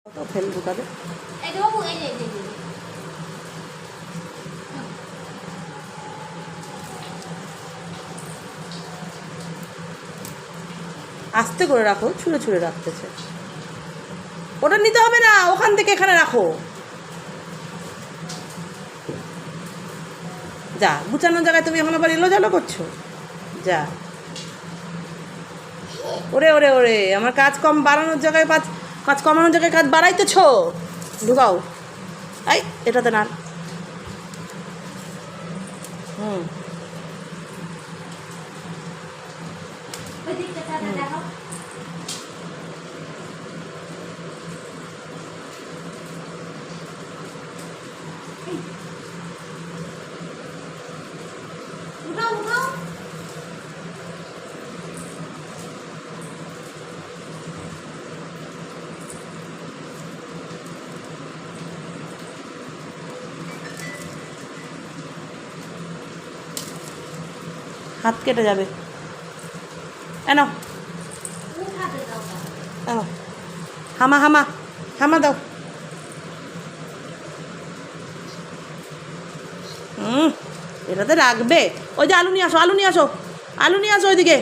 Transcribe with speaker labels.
Speaker 1: কত ফেলবো তাদের আস্তে করে রাখো, ছুঁড়ে ছুঁড়ে রাখতেছে। ওটা নিতে হবে না, ওখান থেকে এখানে রাখো। যা, গুছানোর জায়গায় তুমি এখন আবার এলো জালো করছো। যা, ওরে ওরে ওরে, আমার কাজ কম বাড়ানোর জায়গায় কাজ কমানোর জায়গায় কাজ বাড়াইতেছ। ঢুকাও, এই এটাতে না। হুম, হাত কেটে যাবে। এনো এনো, হামা হামা হামা দাও। এটাতে রাখবে। ওই যে আলু নিয়ে আসো, আলু নিয়ে আসো, আলু নিয়ে আসো ওইদিকে।